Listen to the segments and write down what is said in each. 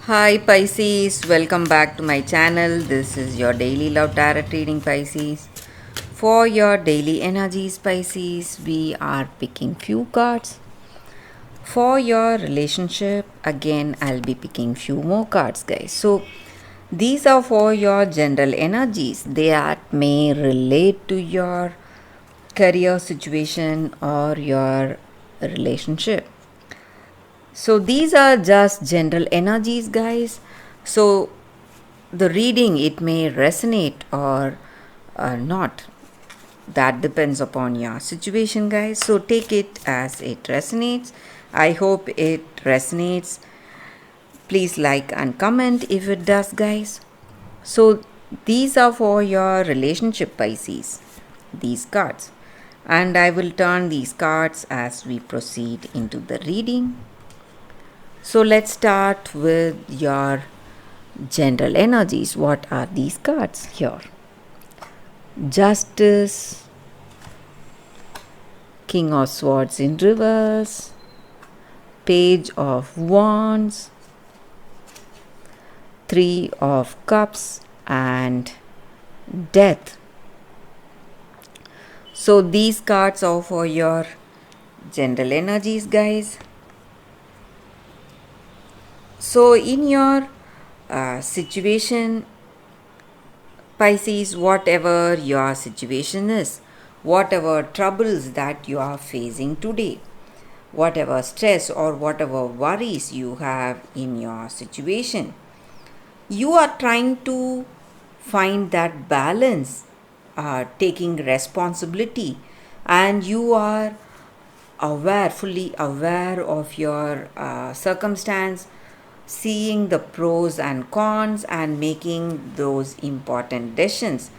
Hi Pisces, welcome back to my channel. This is your daily love tarot reading Pisces. For your daily energies Pisces, we are picking few cards. For your relationship, again I'll be picking few more cards guys. So these are for your general energies that may relate to your career situation or your relationship. So these are just general energies, guys. So the reading it may resonate or not. That depends upon your situation, guys. So take it as it resonates. I hope it resonates. Please like and comment if it does, guys. So these are for your relationship, Pisces. These cards. And I will turn these cards as we proceed into the reading. So let's start with your general energies. What are these cards here? Justice, King of Swords in reverse, Page of Wands, Three of Cups, and Death. So these cards are for your general energies, guys. So in your situation, Pisces, whatever your situation is, whatever troubles that you are facing today, whatever stress or whatever worries you have in your situation, you are trying to find that balance, taking responsibility, and you are fully aware of your circumstance, seeing the pros and cons and making those important decisions.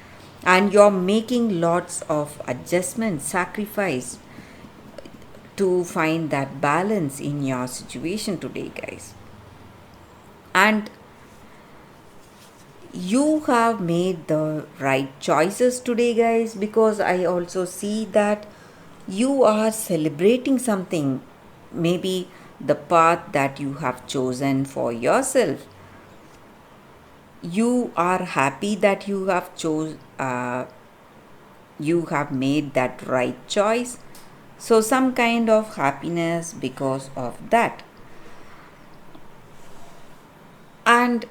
And you're making lots of adjustments, sacrifice to find that balance in your situation today, guys. And you have made the right choices today, guys, because I also see that you are celebrating something, maybe the path that you have chosen for yourself. You are happy that you have made that right choice, so some kind of happiness because of that. And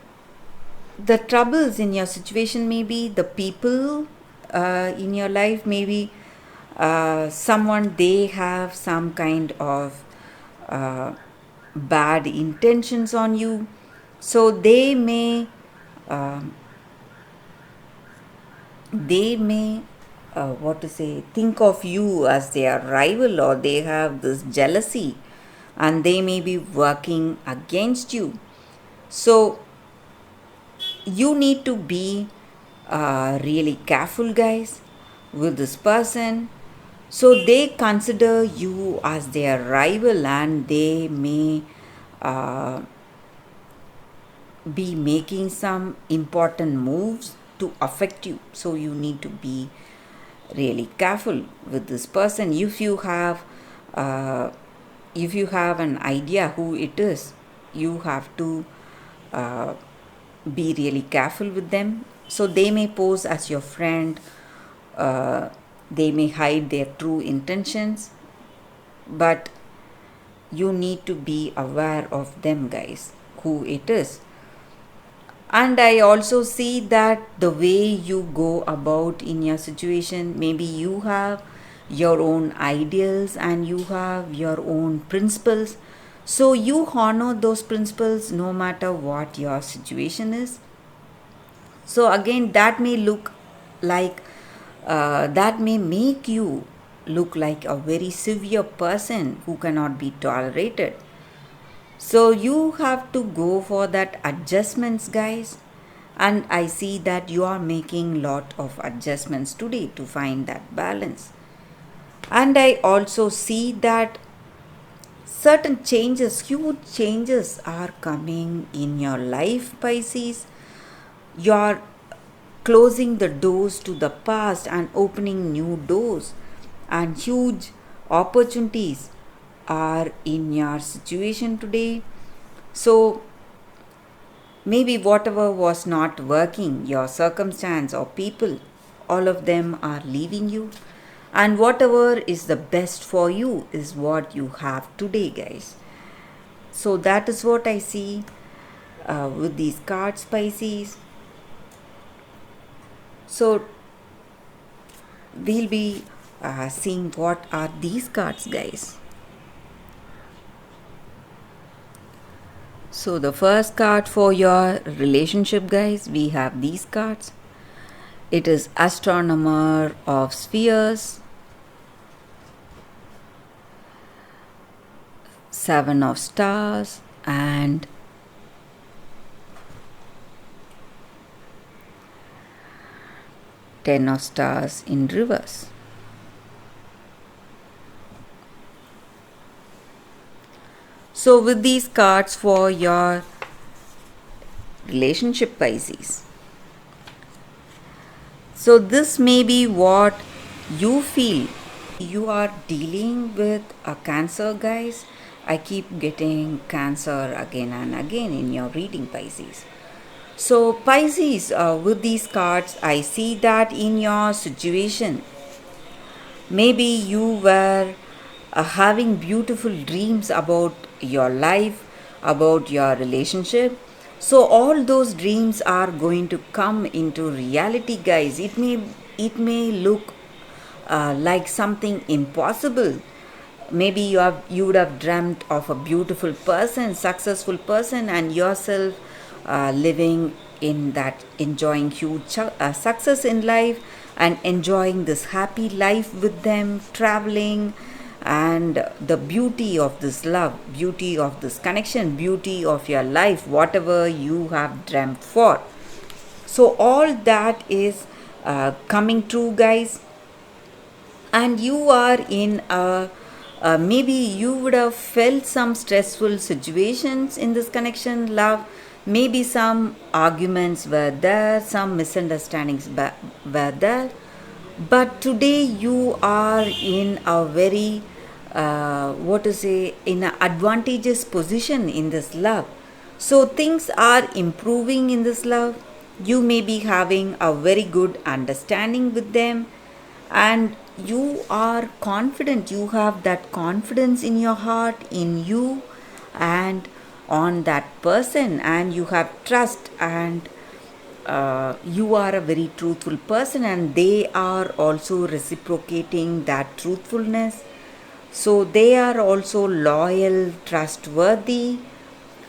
the troubles in your situation, maybe the people in your life, maybe someone, they have some kind of uh, bad intentions on you, so they may what to say, think of you as their rival, or they have this jealousy and they may be working against you. So you need to be really careful, guys, with this person. So they consider you as their rival and they may uh, be making some important moves to affect you. So you need to be really careful with this person. Uh, if you have an idea who it is, you have to uh, be really careful with them. So they may pose as your friend, uh, they may hide their true intentions, but you need to be aware of them, guys, who it is. And I also see that the way you go about in your situation, maybe you have your own ideals and you have your own principles. So you honor those principles no matter what your situation is. So again, that may look like that may make you look like a very severe person who cannot be tolerated. So you have to go for that adjustments, guys. And I see that you are making lot of adjustments today to find that balance. And I also see that certain changes, huge changes are coming in your life, Pisces. You're closing the doors to the past and opening new doors, and huge opportunities are in your situation today. So Maybe whatever was not working, your circumstance or people, all of them are leaving you. And whatever is the best for you is what you have today, guys. So that is what I see with these cards, Pisces. So we'll be seeing what are these cards, guys. So the first card for your relationship, guys, we have these cards. It is Astronomer of Spheres, Seven of Stars, and Ten of Stars in reverse. So with these cards for your relationship, Pisces, so this may be what you feel. You are dealing with a Cancer, guys. I keep getting Cancer again and again in your reading, Pisces. So Pisces, with these cards, I see that in your situation, maybe you were having beautiful dreams about your life, about your relationship. So all those dreams are going to come into reality, guys. It may look like something impossible. Maybe you would have dreamt of a beautiful person, successful person, and yourself living in that, enjoying huge success in life and enjoying this happy life with them, traveling, and the beauty of this love, beauty of this connection, beauty of your life, whatever you have dreamt for. So all that is coming true, guys. And you are in a maybe you would have felt some stressful situations in this connection, love. Maybe some arguments were there, some misunderstandings were there, but today you are in a very what to say, in an advantageous position in this love. So things are improving in this love. You may be having a very good understanding with them, and you are confident. You have that confidence in your heart, in you, and on that person, and you have trust, and you are a very truthful person, and they are also reciprocating that truthfulness. So they are also loyal, trustworthy,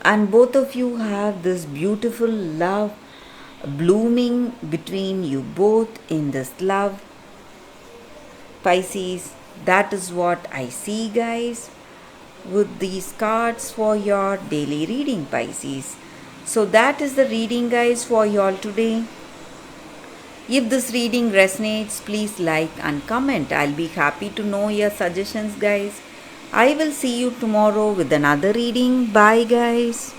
and both of you have this beautiful love blooming between you both in this love, Pisces. That is what I see, guys, with these cards for your daily reading, Pisces. So that is the reading, guys, for y'all today. If this reading resonates, please like and comment. I'll be happy to know your suggestions, guys. I will see you tomorrow with another reading. Bye, guys.